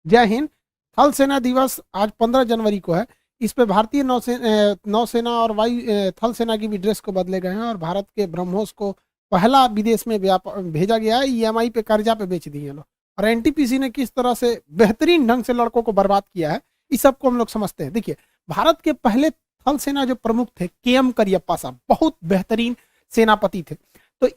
जय हिंद। थल सेना दिवस आज 15 जनवरी को है। इस पे भारतीय नौसेना और थल सेना की भी ड्रेस को बदले गए हैं और भारत के ब्रह्मोस को पहला विदेश में भेजा गया है। ईएमआई पे कर्जा पे बेच दिए लोग। और एनटीपीसी ने किस तरह से बेहतरीन ढंग से लड़कों को बर्बाद किया है, इस सब को हम लोग समझते हैं। देखिए, भारत के पहले थल सेना जो प्रमुख थे केएम करियप्पा साहब, बहुत बेहतरीन सेनापति थे। तो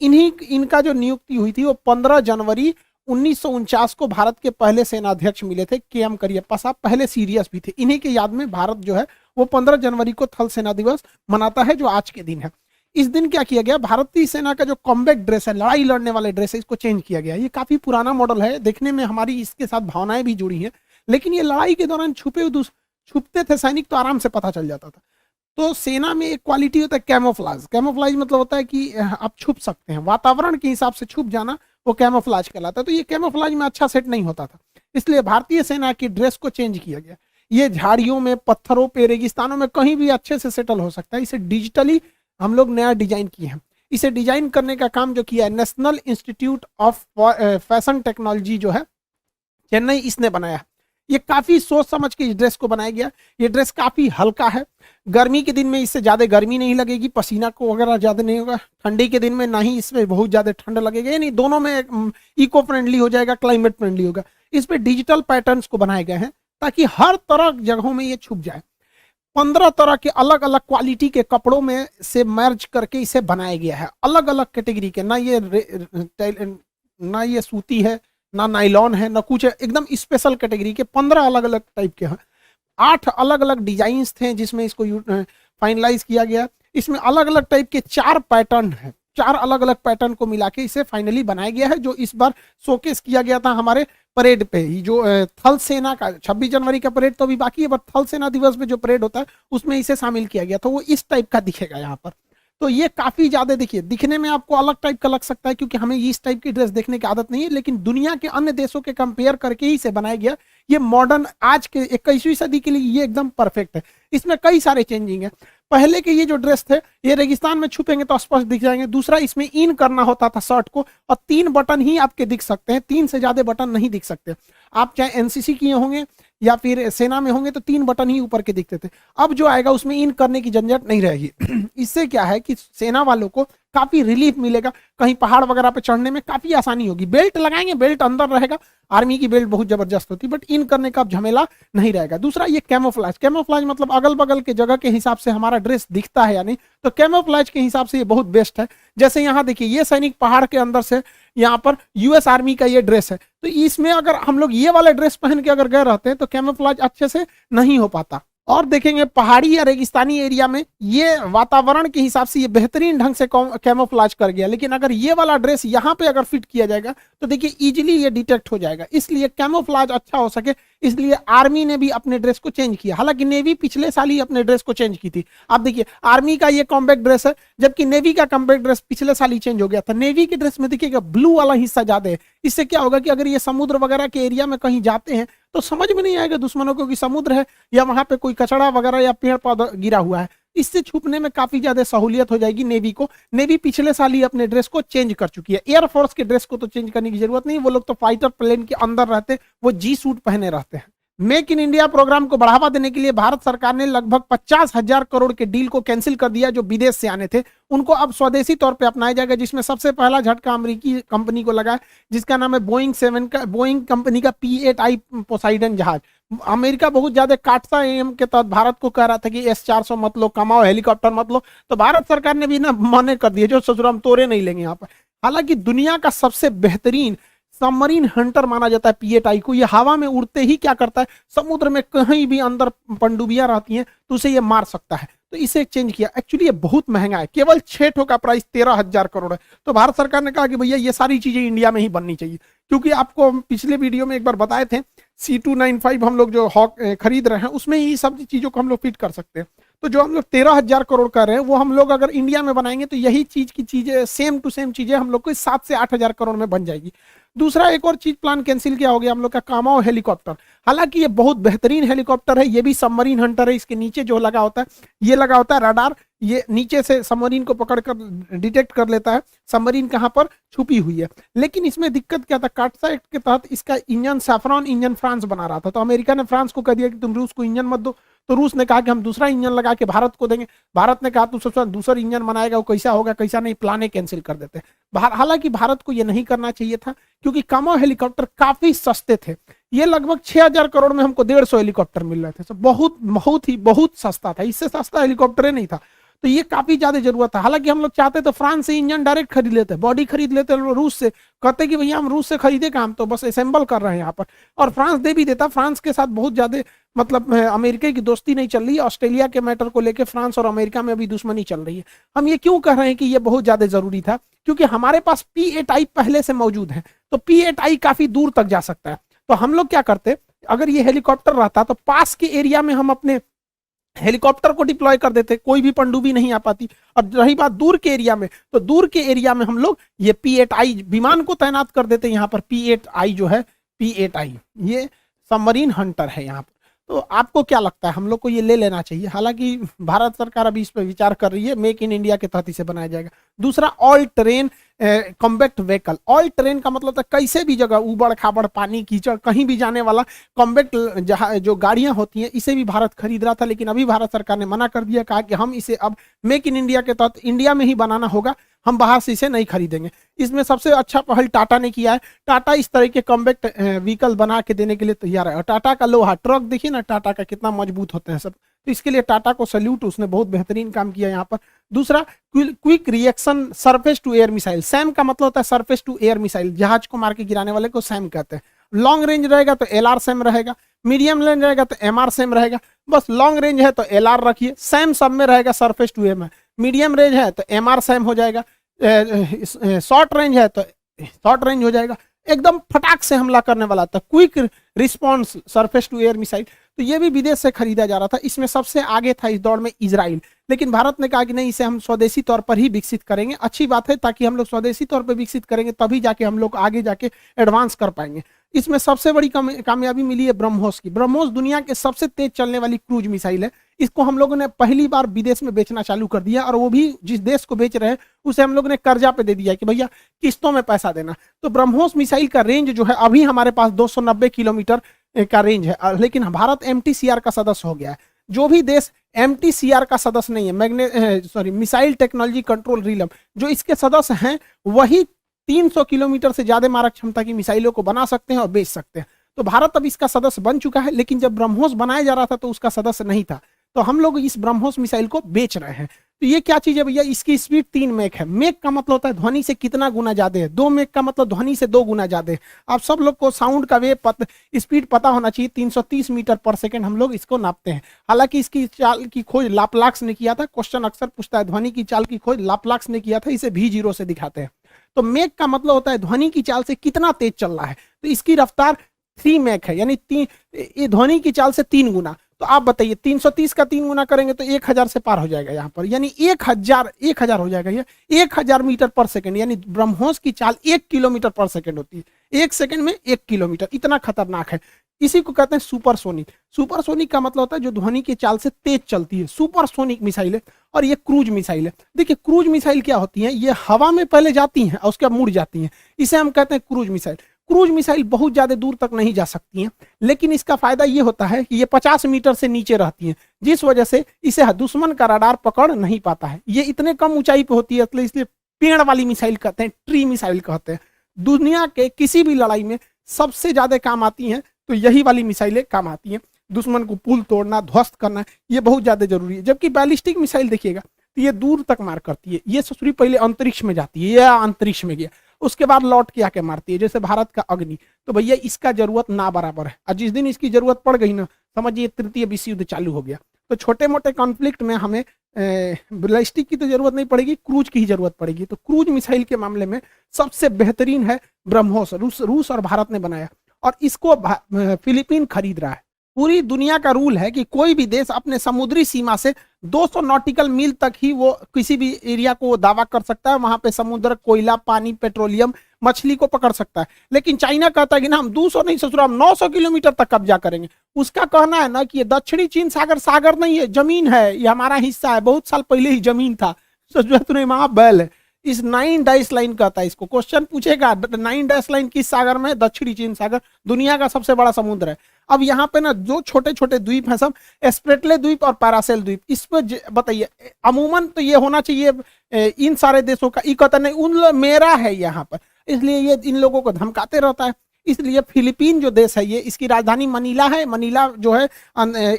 इनका जो नियुक्ति हुई थी वो 15 जनवरी 1949 को भारत के पहले सेनाध्यक्ष मिले थे केएम करियप्पा साहब, पहले सीरियस भी थे। इन्हीं के याद में भारत जो है वो 15 जनवरी को थल सेना दिवस मनाता है, जो आज के दिन है। इस दिन क्या किया गया, भारतीय सेना का जो कॉम्बैट ड्रेस है, लड़ाई लड़ने वाले ड्रेस है, इसको चेंज किया गया। ये काफी पुराना मॉडल है, देखने में हमारी इसके साथ भावनाएं भी जुड़ी हैं, लेकिन ये लड़ाई के दौरान छुपते थे सैनिक, तो आराम से पता चल जाता था। तो सेना में एक क्वालिटी होता है कैमोफ्लाज। कैमोफ्लाज मतलब होता है कि आप छुप सकते हैं, वातावरण के हिसाब से छुप जाना, वो कैमोफ्लाज कहलाता है। तो ये कैमोफ्लाज में अच्छा सेट नहीं होता था, इसलिए भारतीय सेना की ड्रेस को चेंज किया गया। ये झाड़ियों में, पत्थरों पे, रेगिस्तानों में कहीं भी अच्छे से सेटल हो सकता है। इसे डिजिटली हम लोग नया डिजाइन किए हैं। इसे डिजाइन करने का काम जो किया है national institute of fashion technology जो है चेन्नई, इसने बनाया है। ये काफी सोच समझ के इस ड्रेस को बनाया गया। ये ड्रेस काफी हल्का है, गर्मी के दिन में इससे ज्यादा गर्मी नहीं लगेगी, पसीना को वगैरह ज्यादा नहीं होगा। ठंडी के दिन में ना ही इसमें बहुत ज्यादा ठंड लगेगा, यानी दोनों में इको फ्रेंडली हो जाएगा, क्लाइमेट फ्रेंडली होगा। इस पे डिजिटल पैटर्न्स को बनाए गए हैं ताकि हर तरह जगहों में ये छुप जाए। 15 तरह के अलग अलग क्वालिटी के कपड़ों में से मर्ज करके इसे बनाया गया है, अलग अलग कैटेगरी के। ना ये सूती है, ना नाइलॉन है, ना कुछ है, एकदम स्पेशल कैटेगरी के 15 अलग अलग टाइप के हैं। 8 अलग अलग डिजाइन थे जिसमें इसको फाइनलाइज किया गया। इसमें अलग अलग टाइप के 4 पैटर्न है, 4 अलग अलग पैटर्न को मिला के इसे फाइनली बनाया गया है, जो इस बार शोकेस किया गया था हमारे परेड पे ही। जो थल सेना का 26 जनवरी का परेड तो अभी बाकी है, बट थल सेना दिवस में जो परेड होता है उसमें इसे शामिल किया गया, तो वो इस टाइप का दिखेगा यहाँ पर। तो ये काफी ज्यादा, देखिए, दिखने में आपको अलग टाइप का लग सकता है क्योंकि हमें इस टाइप की ड्रेस देखने की आदत नहीं है, लेकिन दुनिया के अन्य देशों के कंपेयर करके ही इसे बनाया गया। ये मॉडर्न आज के 21वीं सदी के लिए ये एकदम परफेक्ट है। इसमें कई सारे चेंजिंग है। पहले के ये जो ड्रेस थे ये रेगिस्तान में छुपेंगे तो स्पष्ट दिख जाएंगे। दूसरा, इसमें इन करना होता था शर्ट को, और 3 बटन ही आपके दिख सकते हैं, 3 से ज्यादा बटन नहीं दिख सकते। आप चाहे एनसीसी किए होंगे या फिर सेना में होंगे तो 3 बटन ही ऊपर के दिखते थे। अब जो आएगा उसमें इन करने की झंझट नहीं रहेगी। इससे क्या है कि सेना वालों को काफी रिलीफ मिलेगा, कहीं पहाड़ वगैरह पे चढ़ने में काफी आसानी होगी। बेल्ट लगाएंगे, बेल्ट अंदर रहेगा, आर्मी की बेल्ट बहुत जबरदस्त होती है, बट इन करने का झमेला नहीं रहेगा। दूसरा, ये कैमोफ्लाज। कैमोफ्लाज मतलब अगल बगल के जगह के हिसाब से हमारा ड्रेस दिखता है या नहीं, तो कैमोफ्लाज के हिसाब से ये बहुत बेस्ट है। जैसे यहाँ देखिए, ये सैनिक पहाड़ के अंदर से यहाँ पर यूएस आर्मी का ये ड्रेस है, तो इसमें अगर हम लोग ये वाला ड्रेस पहन के अगर गए रहते हैं तो कैमोफ्लाज अच्छे से नहीं हो पाता। और देखेंगे पहाड़ी या रेगिस्तानी एरिया में ये वातावरण के हिसाब से ये बेहतरीन ढंग से कैमोफ्लाज कर गया, लेकिन अगर ये वाला ड्रेस यहाँ पे अगर फिट किया जाएगा तो देखिए इजीली ये डिटेक्ट हो जाएगा। इसलिए कैमोफ्लाज अच्छा हो सके इसलिए आर्मी ने भी अपने ड्रेस को चेंज किया। हालांकि नेवी पिछले साल ही अपने ड्रेस को चेंज की थी। आप देखिए, आर्मी का ये कॉम्बैक्ट ड्रेस है, जबकि नेवी का कॉम्बैक्ट ड्रेस पिछले साल ही चेंज हो गया था। नेवी के ड्रेस में देखिएगा ब्लू वाला हिस्सा ज्यादा है। इससे क्या होगा कि अगर ये समुद्र वगैरह के एरिया में कहीं जाते हैं तो समझ में नहीं आएगा दुश्मनों को कि समुद्र है या वहां पे कोई कचड़ा वगैरह या पेड़ पौधा गिरा हुआ है। इससे छुपने में काफी ज्यादा सहूलियत हो जाएगी नेवी को। नेवी पिछले साल ही अपने ड्रेस को चेंज कर चुकी है। एयरफोर्स के ड्रेस को तो चेंज करने की जरूरत नहीं, वो लोग तो फाइटर प्लेन के अंदर रहते, वो जी सूट पहने रहते हैं। मेक इन इंडिया प्रोग्राम को बढ़ावा देने के लिए भारत सरकार ने लगभग 50,000 करोड़ के डील को कैंसिल कर दिया जो विदेश से आने थे, उनको अब स्वदेशी तौर पे अपनाया जाएगा। जिसमें सबसे पहला झटका अमेरिकी कंपनी को लगा है जिसका नाम है बोइंग कंपनी का P-8I पोसाइडन जहाज। अमेरिका बहुत ज्यादा काटसा एम के तहत भारत को कह रहा था कि S-400 मत लो, कमाओ, हेलीकॉप्टर मत लो, तो भारत सरकार ने भी ना मना कर दिया, जो ससुर हम तोरे नहीं लेंगे यहाँ पर। हालांकि दुनिया का सबसे बेहतरीन सबमरीन हंटर माना जाता है P-8I को। ये हवा में उड़ते ही क्या करता है, समुद्र में कहीं भी अंदर पनडुब्बियां रहती हैं तो उसे ये मार सकता है, तो इसे चेंज किया। एक्चुअली ये बहुत महंगा है, केवल 6 ठो का प्राइस 13,000 करोड़ है। तो भारत सरकार ने कहा कि भैया ये सारी चीजें इंडिया में ही बननी चाहिए, क्योंकि आपको पिछले वीडियो में एक बार बताए थे C295 हम लोग जो हॉक खरीद रहे हैं उसमें ही सब चीजों को हम लोग फिट कर सकते हैं। तो जो हम लोग 13,000 करोड़ कर रहे हैं वो हम लोग अगर इंडिया में बनाएंगे तो यही चीज की चीजें सेम टू सेम चीजें हम लोग को 7 से 8,000 करोड़ में बन जाएगी। दूसरा एक और चीज प्लान कैंसिल किया हो गया हम लोग का, कामाओ हेलीकॉप्टर। हालांकि ये बहुत बेहतरीन हेलीकॉप्टर है, ये भी सबमरीन हंटर है। इसके नीचे जो लगा होता है, ये लगा होता है रडार, ये नीचे से सबमरीन को पकड़कर डिटेक्ट कर लेता है सबमरीन कहां पर छुपी हुई है। लेकिन इसमें दिक्कत क्या था, काटसा एक्ट के तहत इसका इंजन सैफरॉन इंजन फ्रांस बना रहा था, तो अमेरिका ने फ्रांस को कह दिया कि तुम रूस को इंजन मत दो, तो रूस ने कहा कि हम दूसरा इंजन लगा के भारत को देंगे। भारत ने कहा तू सबसे दूसरा इंजन बनाएगा, वो कैसा होगा कैसा नहीं, प्लाने कैंसिल कर देते। हालांकि भारत को ये नहीं करना चाहिए था, क्योंकि कामाओ हेलीकॉप्टर काफी सस्ते थे। ये लगभग 6,000 करोड़ में हमको 150 हेलीकॉप्टर मिल रहे थे, तो बहुत सस्ता था, इससे सस्ता हेलीकॉप्टर नहीं था। तो ये काफी ज्यादा जरूरत था। हालांकि हम लोग चाहते तो फ्रांस से इंजन डायरेक्ट खरीद लेते, बॉडी खरीद लेते रूस से, कहते कि भैया हम रूस से खरीदे काम, तो बस असेंबल कर रहे हैं यहाँ पर, और फ्रांस दे भी देता। फ्रांस के साथ बहुत ज्यादा मतलब अमेरिका की दोस्ती नहीं चल रही है, ऑस्ट्रेलिया के मैटर को लेकर फ्रांस और अमेरिका में अभी दुश्मनी चल रही है। हम ये क्यों कह रहे हैं कि ये बहुत ज्यादा जरूरी था, क्योंकि हमारे पास P-8I पहले से मौजूद है, तो P-8I काफी दूर तक जा सकता है। तो हम लोग क्या करते, अगर ये हेलीकॉप्टर रहता तो पास के एरिया में हम अपने हेलीकॉप्टर को डिप्लॉय कर देते, कोई भी पनडुब्बी नहीं आ पाती। और रही बात दूर के एरिया में, तो दूर के एरिया में हम लोग ये P-8I विमान को तैनात कर देते। यहाँ पर P-8I जो है, P-8I ये सबमरीन हंटर है यहाँ पर। तो आपको क्या लगता है, हम लोग को ये ले लेना चाहिए? हालांकि भारत सरकार अभी इस पर विचार कर रही है, मेक इन इंडिया के तहत इसे बनाया जाएगा। दूसरा, all train combat vehicle. All train का मतलब था कैसे भी जगह, उबड़ खाबड़, पानी, कीचड़, कहीं भी जाने वाला कॉम्बैक्ट जो गाड़ियां होती हैं, इसे भी भारत खरीद रहा था। लेकिन अभी भारत सरकार ने मना कर दिया, कहा कि हम इसे अब मेक इन इंडिया के तहत इंडिया में ही बनाना होगा, हम बाहर से इसे नहीं खरीदेंगे। इसमें सबसे अच्छा पहल टाटा ने किया है। टाटा इस तरह के कॉम्बैक्ट व्हीकल बना के देने के लिए तैयार है। और टाटा का लोहा ट्रक देखिए ना, टाटा का कितना मजबूत होते हैं सब, तो इसके लिए टाटा को सैल्यूट, उसने बहुत बेहतरीन काम किया यहाँ पर। दूसरा, quick reaction surface to air missile. SAM का मतलब होता है सरफेस टू एयर मिसाइल, जहाज को मार के गिराने वाले को सैम कहते हैं। लॉन्ग रेंज रहेगा तो LR सैम रहेगा, मीडियम रेंज रहेगा तो MR सैम रहेगा। बस लॉन्ग रेंज है तो LR रखिए, सैम सब में रहेगा surface to air. Medium range है तो MR सैम हो जाएगा, शॉर्ट रेंज है तो शॉर्ट रेंज हो जाएगा। एकदम फटाक से हमला करने वाला था, quick response surface to air missile. तो ये भी विदेश से खरीदा जा रहा था। इसमें सबसे आगे था इस दौड़ में इजराइल, लेकिन भारत ने कहा कि नहीं, इसे हम स्वदेशी तौर पर ही विकसित करेंगे। अच्छी बात है, ताकि हम लोग स्वदेशी तौर पर विकसित करेंगे तभी जाके हम लोग आगे जाके एडवांस कर पाएंगे। इसमें सबसे बड़ी कामयाबी मिली है ब्रह्मोस की। ब्रह्मोस दुनिया के सबसे तेज चलने वाली क्रूज मिसाइल है। इसको हम लोगों ने पहली बार विदेश में बेचना चालू कर दिया, और वो भी जिस देश को बेच रहे हैं उसे हम लोग ने कर्जा पे दे दिया कि भैया किस्तों में पैसा देना। तो ब्रह्मोस मिसाइल का रेंज जो है, अभी हमारे पास 290 किलोमीटर का रेंज है, लेकिन भारत MTCR का सदस्य हो गया है। जो भी देश MTCR का सदस्य नहीं है, मिसाइल टेक्नोलॉजी कंट्रोल रिलम, जो इसके सदस्य हैं, वही 300 किलोमीटर से ज्यादा मारक क्षमता की मिसाइलों को बना सकते हैं और बेच सकते हैं। तो भारत अब इसका सदस्य बन चुका है, लेकिन जब ब्रह्मोस बनाया जा रहा था तो उसका सदस्य नहीं था। तो हम लोग इस ब्रह्मोस मिसाइल को बेच रहे हैं। तो ये क्या चीज है भैया, इसकी स्पीड 3 मैक है। मैक का मतलब होता है ध्वनि से कितना गुना ज्यादा है, 2 मैक का मतलब ध्वनि से 2 गुना ज्यादा है। आप सब लोग को साउंड का स्पीड पता होना चाहिए। 330 मीटर पर सेकंड हम लोग इसको नापते हैं। हालांकि इसकी चाल की खोज लाप्लाक्स ने किया था। क्वेश्चन अक्सर पूछता है, ध्वनि की चाल की खोज लाप्लाक्स ने किया था, इसे V0 से दिखाते हैं। तो मैक का मतलब होता है ध्वनि की चाल से कितना तेज चल रहा है। तो इसकी रफ्तार 3 मैक है, यानी ये ध्वनि की चाल से 3 गुना। तो आप बताइए 330 का 3 गुना करेंगे तो 1000 से पार हो जाएगा यहाँ पर, यानी 1000 हो जाएगा। ये 1000 मीटर पर सेकंड, यानी ब्रह्मोस की चाल 1 किलोमीटर पर सेकंड होती है। 1 सेकंड में 1 किलोमीटर, इतना खतरनाक है। इसी को कहते हैं सुपरसोनिक। सुपरसोनिक का मतलब होता है जो ध्वनि की चाल से तेज चलती है, सुपरसोनिक मिसाइल है। और ये क्रूज मिसाइल है। देखिए क्रूज मिसाइल क्या होती है, ये हवा में पहले जाती हैं और उसके बाद मुड़ जाती हैं, इसे हम कहते हैं क्रूज मिसाइल। क्रूज मिसाइल बहुत ज्यादा दूर तक नहीं जा सकती हैं, लेकिन इसका फायदा ये होता है कि ये 50 मीटर से नीचे रहती हैं, जिस वजह से इसे दुश्मन का रडार पकड़ नहीं पाता है। ये इतने कम ऊंचाई पे होती है, इसलिए पेड़ वाली मिसाइल कहते हैं, ट्री मिसाइल कहते हैं। दुनिया के किसी भी लड़ाई में सबसे ज्यादा काम आती हैं, तो यही वाली मिसाइलें काम आती हैं। दुश्मन को पुल तोड़ना, ध्वस्त करना, ये बहुत ज्यादा जरूरी है। जबकि बैलिस्टिक मिसाइल देखिएगा तो ये दूर तक मार करती है। ये ससुरी पहले अंतरिक्ष में जाती है, या अंतरिक्ष में गया, उसके बाद लौट के आके मारती है, जैसे भारत का अग्नि। तो भैया इसका जरूरत ना बराबर है, और जिस दिन इसकी जरूरत पड़ गई ना, समझिए तृतीय विश्व युद्ध चालू हो गया। तो छोटे मोटे कॉन्फ्लिक्ट में हमें बैलिस्टिक की तो जरूरत नहीं पड़ेगी, क्रूज की ही जरूरत पड़ेगी। तो क्रूज मिसाइल के मामले में सबसे बेहतरीन है ब्रह्मोस। रूस और भारत ने बनाया, और इसको फिलीपीन खरीद रहा है। पूरी दुनिया का रूल है कि कोई भी देश अपने समुद्री सीमा से 200 नॉटिकल मील तक ही वो किसी भी एरिया को वो दावा कर सकता है, वहां पे समुद्र, कोयला, पानी, पेट्रोलियम, मछली को पकड़ सकता है। लेकिन चाइना कहता है कि ना हम 200 नहीं ससुरा, हम 900 किलोमीटर तक कब्जा करेंगे। उसका कहना है ना कि ये दक्षिणी चीन सागर सागर नहीं है, जमीन है, ये हमारा हिस्सा है, बहुत साल पहले ही जमीन था। ससुरा तूने वहां बैल है। इस 9 डैश लाइन कहता है इसको, क्वेश्चन पूछेगा 9 डैश लाइन किस सागर में है? दक्षिणी चीन सागर, दुनिया का सबसे बड़ा समुद्र है। अब यहाँ पे ना जो छोटे छोटे द्वीप हैं सब स्प्रेटले द्वीप और पैरासेल द्वीप, इस पर बताइए अमूमन तो ये होना चाहिए इन सारे देशों का, कहता नहीं उन मेरा है यहाँ पर, इसलिए ये इन लोगों को धमकाते रहता है। इसलिए फिलीपीन जो देश है ये, इसकी राजधानी मनीला है। मनीला जो है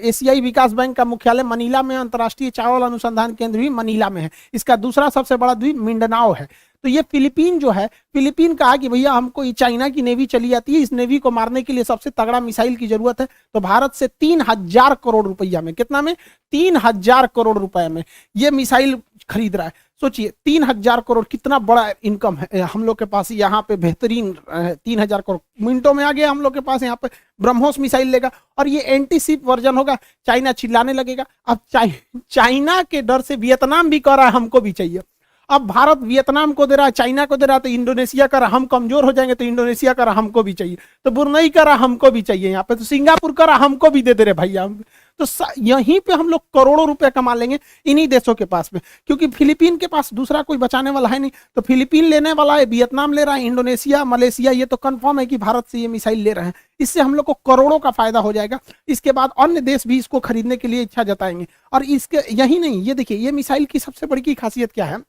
एशियाई विकास बैंक का मुख्यालय मनीला में, अंतर्राष्ट्रीय चावल अनुसंधान केंद्र भी मनीला में है। इसका दूसरा सबसे बड़ा द्वीप मिंडनाओ है। तो ये फिलीपीन जो है, फिलीपीन कहा कि भैया हमको ये चाइना की नेवी चली आती है, इस नेवी को मारने के लिए सबसे तगड़ा मिसाइल की जरूरत है। तो भारत से 3000 करोड़ रुपया में, कितना में? 3000 करोड़ रुपए में ये मिसाइल खरीद रहा है। सोचिए 3000 करोड़ कितना बड़ा इनकम है हम लोग के पास यहाँ पे, बेहतरीन 3000 करोड़ मिनटों में आ गया हम लोग के पास। यहाँ पे ब्रह्मोस मिसाइल लेगा और ये एंटी शिप वर्जन होगा। चाइना चिल्लाने लगेगा। अब चाइना के डर से वियतनाम भी कह रहा है हमको भी चाहिए। अब भारत वियतनाम को दे रहा है, चाइना को दे रहा है, तो इंडोनेशिया कर रहा हम कमजोर हो जाएंगे, तो इंडोनेशिया कर रहा हमको भी चाहिए, तो बुरनई कर रहा हमको भी चाहिए यहाँ पे, तो सिंगापुर कर रहा हमको भी दे दे रहे भैया। तो यहीं पे हम लोग करोड़ों रुपए कमा लेंगे इन्हीं देशों के पास में, क्योंकि फिलीपीन के पास दूसरा कोई बचाने वाला है नहीं। तो फिलीपीन लेने वाला है, वियतनाम ले रहा है, इंडोनेशिया, मलेशिया, ये तो कंफर्म है कि भारत से ये मिसाइल ले रहे हैं। इससे हम लोग को करोड़ों का फायदा हो जाएगा। इसके बाद अन्य देश भी इसको खरीदने के लिए इच्छा जताएंगे। और इसके यही नहीं, ये देखिए ये मिसाइल की सबसे बड़ी की खासियत क्या है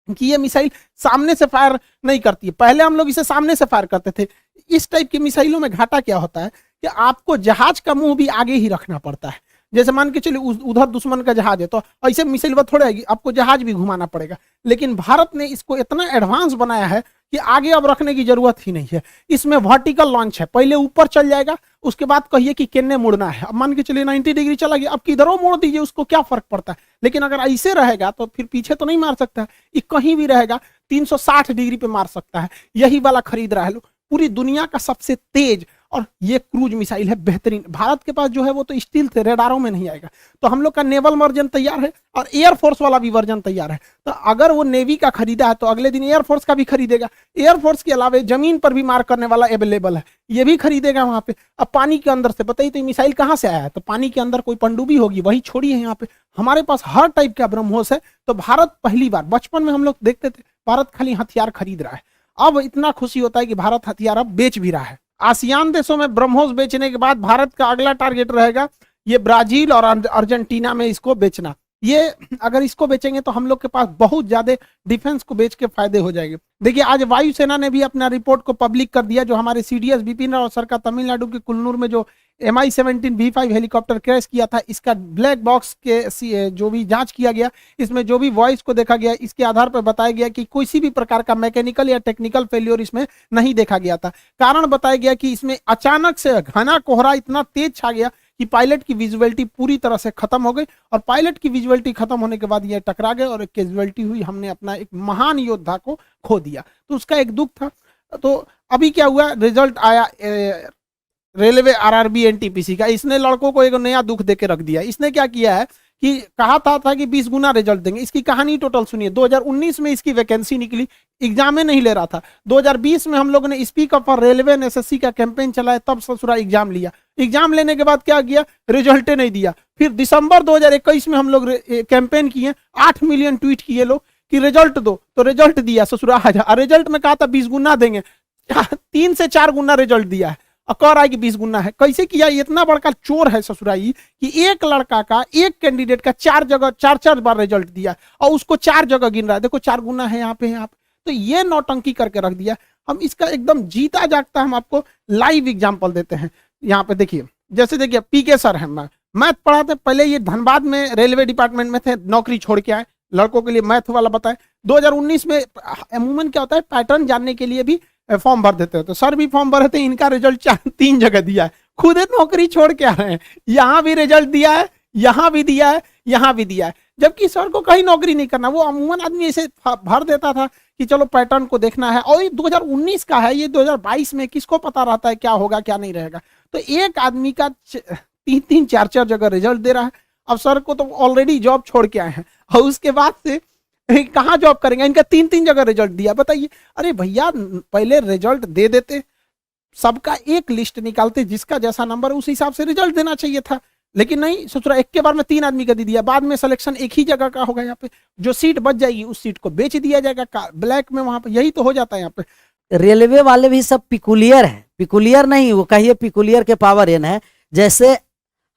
कि ये मिसाइल सामने से फायर नहीं करती है। पहले हम लोग इसे सामने से फायर करते थे। इस टाइप की मिसाइलों में घाटा क्या होता है कि आपको जहाज का मुंह भी आगे ही रखना पड़ता है। जैसे मान के चलिए उधर दुश्मन का जहाज है, तो ऐसे मिसाइल थोड़ा आएगी, आपको जहाज भी घुमाना पड़ेगा। लेकिन भारत ने इसको इतना एडवांस बनाया है कि आगे अब रखने की जरूरत ही नहीं है। इसमें वर्टिकल लॉन्च है, पहले ऊपर चल जाएगा, उसके बाद कहिए कि किन्ने मुड़ना है। अब मान के चलिए 90 डिग्री चला गया, अब किधरों मोड़ दीजिए, उसको क्या फर्क पड़ता है। लेकिन अगर ऐसे रहेगा तो फिर पीछे तो नहीं मार सकता है, ये कहीं भी रहेगा 360 डिग्री पे मार सकता है। यही वाला खरीद रहा है लोग, पूरी दुनिया का सबसे तेज। और ये क्रूज मिसाइल है बेहतरीन। भारत के पास जो है वो तो स्टील थे, रेडारों में नहीं आएगा। तो हम लोग का नेवल वर्जन तैयार है और एयरफोर्स वाला भी वर्जन तैयार है। तो अगर वो नेवी का खरीदा है तो अगले दिन एयरफोर्स का भी खरीदेगा। एयरफोर्स के अलावा जमीन पर भी मार करने वाला अवेलेबल है, ये भी खरीदेगा वहां पे। अब पानी के अंदर से बताइए तो मिसाइल कहां से आया है? तो पानी के अंदर कोई पनडुब्बी होगी, वही छोड़ी है यहाँ पे। हमारे पास हर टाइप का ब्रह्मोस है। तो भारत पहली बार, बचपन में हम लोग देखते थे भारत खाली हथियार खरीद रहा है, अब इतना खुशी होता है कि भारत हथियार अब बेच भी रहा है। आसियान देशों में ब्रह्मोस बेचने के बाद भारत का अगला टारगेट रहेगा ये ब्राजील और अर्जेंटीना में इसको बेचना। ये अगर इसको बेचेंगे तो हम लोग के पास बहुत ज्यादा डिफेंस को बेच के फायदे हो जाएंगे। देखिए आज वायुसेना ने भी अपना रिपोर्ट को पब्लिक कर दिया। जो हमारे सीडीएस बिपिन रावत सर का तमिलनाडु के कुल्लूर में जो MI-17 V5 हेलीकॉप्टर क्रैश किया था, इसका ब्लैक बॉक्स के जो भी जांच किया गया, इसमें जो भी वॉइस को देखा गया, इसके आधार पर बताया गया कि किसी भी प्रकार का मैकेनिकल या टेक्निकल फेलियर इसमें नहीं देखा गया था। कारण बताया गया कि इसमें अचानक से घना कोहरा इतना तेज छा गया कि पायलट की विजुअलिटी पूरी तरह से खत्म हो गई। और पायलट की विजुअलिटी खत्म होने के बाद ये टकरा गए और एक कैजुअलिटी हुई। हमने अपना एक महान योद्धा को खो दिया, तो उसका एक दुख था। तो अभी क्या हुआ, रिजल्ट आया रेलवे RRB NTPC का। इसने लड़कों को एक नया दुख देके रख दिया। इसने क्या किया है कि कहा था कि 20 गुना रिजल्ट देंगे। इसकी कहानी टोटल सुनिए। 2019 में इसकी वैकेंसी निकली, एग्जाम में नहीं ले रहा था। 2020 में हम लोगों ने speak up for railway SSC का कैंपेन चलाया, तब ससुरा एग्जाम लिया। एग्जाम लेने के बाद क्या किया, रिजल्ट नहीं दिया। फिर दिसंबर 2021 में हम लोग कैंपेन किए, 8 मिलियन ट्वीट किए लोग कि रिजल्ट दो, तो रिजल्ट दिया ससुरा। रिजल्ट में कहा था 20 गुना देंगे, 3 से 4 गुना रिजल्ट दिया है और कह रहा है कि 20 गुना है। कैसे किया? इतना बड़का चोर है ससुराई कि एक लड़का का, एक कैंडिडेट का 4 बार रिजल्ट दिया और उसको 4 जगह गिन रहा है। देखो 4 गुना है यहाँ पे, यहाँ पे। तो ये नौटंकी करके रख दिया। हम इसका एकदम जीता जागता हम आपको लाइव एग्जाम्पल देते हैं। यहाँ पे देखिए, जैसे देखिए PK सर है, मैथ पढ़ाते। पहले ये धनबाद में रेलवे डिपार्टमेंट में थे, नौकरी छोड़ के आए, लड़कों के लिए मैथ वाला बताए। 2019 में अमूमन क्या होता है, पैटर्न जानने के लिए भी फॉर्म भर देते हैं। तो सर भी फॉर्म भरे थे, इनका रिजल्ट 3 जगह दिया है। खुद नौकरी छोड़ के आ रहे हैं, यहाँ भी रिजल्ट दिया है, यहाँ भी दिया है, यहाँ भी दिया है, जबकि सर को कहीं नौकरी नहीं करना। वो अमूमन आदमी ऐसे भर देता था कि चलो पैटर्न को देखना है। और ये 2019 का है, ये 2022 में किसको पता रहता है क्या होगा क्या नहीं रहेगा। तो एक आदमी का 3-3 4-4 जगह रिजल्ट दे रहा है। अब सर को तो ऑलरेडी जॉब छोड़ के आए हैं और उसके बाद से कहाँ जॉब करेंगे, इनका 3-3 जगह रिजल्ट दिया, बताइए। अरे भैया पहले रिजल्ट दे देते, सबका एक लिस्ट निकालते, जिसका जैसा नंबर उस हिसाब से रिजल्ट देना चाहिए था, लेकिन नहीं, सोच रहा एक के बार में 3 आदमी का दे दिया, बाद में सिलेक्शन एक ही जगह का होगा। यहाँ पे जो सीट बच जाएगी उस सीट को बेच दिया जाएगा ब्लैक में, वहां पे यही तो हो जाता है यहाँ पे। रेलवे वाले भी सब पिकुलियर है, पिकुलियर नहीं वो कहिए पिकुलियर के पावर एन है। जैसे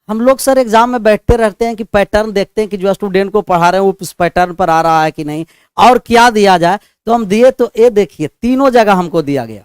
हम लोग सर एग्जाम में बैठते रहते हैं कि पैटर्न देखते हैं कि जो स्टूडेंट को पढ़ा रहे हैं वो उस पैटर्न पर आ रहा है कि नहीं, और क्या दिया जाए। तो हम दिए तो ये देखिए तीनों जगह हमको दिया गया,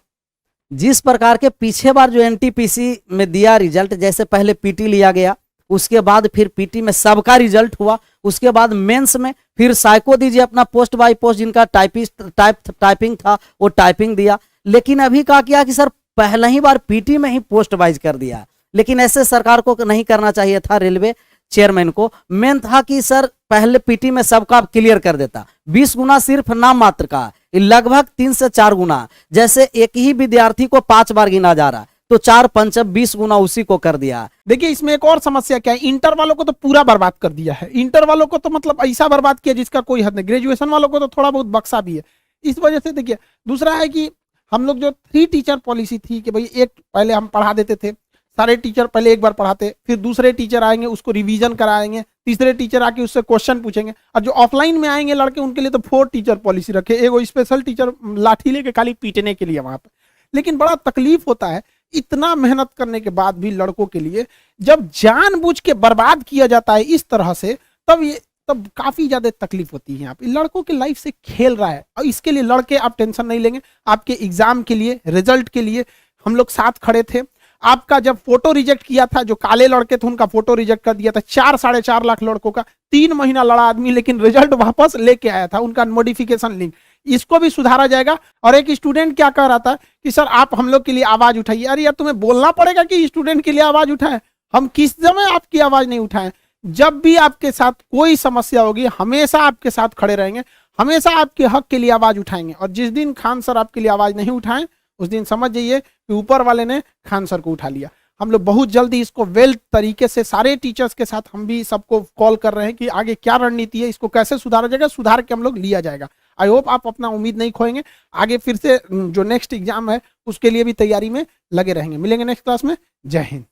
जिस प्रकार के पिछले बार जो एनटीपीसी में दिया रिजल्ट, जैसे पहले पीटी लिया गया, उसके बाद फिर पीटी में सबका रिजल्ट हुआ, उसके बाद मेंस में फिर साइको दीजिए अपना पोस्ट बाय पोस्ट, जिनका टाइपिंग था वो टाइपिंग दिया। लेकिन अभी क्या किया कि सर पहला ही बार पीटी में ही पोस्ट वाइज कर दिया, लेकिन ऐसे सरकार को नहीं करना चाहिए था। रेलवे चेयरमैन को मेन था कि सर पहले पीटी में सबका क्लियर कर देता, 20 गुना सिर्फ नाम मात्र का, लगभग 3 से 4 गुना। जैसे एक ही विद्यार्थी को 5 बार गिना जा रहा तो 4×5 20 गुना उसी को कर दिया। देखिए इसमें एक और समस्या क्या है, इंटर वालों को तो पूरा बर्बाद कर दिया है, इंटर वालों को तो मतलब ऐसा बर्बाद किया जिसका कोई हद नहीं, ग्रेजुएशन वालों को तो थोड़ा बहुत बक्सा भी है। इस वजह से देखिए दूसरा है कि हम लोग जो 3 टीचर पॉलिसी थी कि भाई एक पहले हम पढ़ा देते थे, सारे टीचर पहले एक बार पढ़ाते, फिर दूसरे टीचर आएंगे उसको रिवीजन कराएंगे, तीसरे टीचर आके उससे क्वेश्चन पूछेंगे, और जो ऑफलाइन में आएंगे लड़के उनके लिए तो 4 टीचर पॉलिसी रखे, एक स्पेशल टीचर लाठी लेके खाली पीटने के लिए वहां पर। लेकिन बड़ा तकलीफ होता है इतना मेहनत करने के बाद भी लड़कों के लिए, जब जानबूझ के बर्बाद किया जाता है इस तरह से, तब काफी ज्यादा तकलीफ होती है। यहाँ पे लड़कों के लाइफ से खेल रहा है, और इसके लिए लड़के आप टेंशन नहीं लेंगे, आपके एग्जाम के लिए रिजल्ट के लिए हम लोग साथ खड़े थे। आपका जब फोटो रिजेक्ट किया था, जो काले लड़के थे उनका फोटो रिजेक्ट कर दिया था, 4-4.5 लाख लड़कों का, 3 महीना लड़ा आदमी, लेकिन रिजल्ट वापस लेके आया था, उनका मॉडिफिकेशन लिंक, इसको भी सुधारा जाएगा। और एक स्टूडेंट क्या कह रहा था कि सर आप हम लोग के लिए आवाज उठाइए। अरे यार तुम्हें बोलना पड़ेगा कि स्टूडेंट के लिए आवाज उठाएं, हम किस समय आपकी आवाज नहीं उठाएं। जब भी आपके साथ कोई समस्या होगी हमेशा आपके साथ खड़े रहेंगे, हमेशा आपके हक के लिए आवाज उठाएंगे। और जिस दिन खान सर आपके लिए आवाज नहीं उठाएं उस दिन समझ जाइए कि ऊपर वाले ने खान सर को उठा लिया। हम लोग बहुत जल्दी इसको वेल तरीके से सारे टीचर्स के साथ हम भी सबको कॉल कर रहे हैं कि आगे क्या रणनीति है, इसको कैसे सुधारा जाएगा, सुधार के हम लोग लिया जाएगा। आई होप आप अपना उम्मीद नहीं खोएंगे, आगे फिर से जो नेक्स्ट एग्जाम है उसके लिए भी तैयारी में लगे रहेंगे। मिलेंगे नेक्स्ट क्लास में। जय हिंद।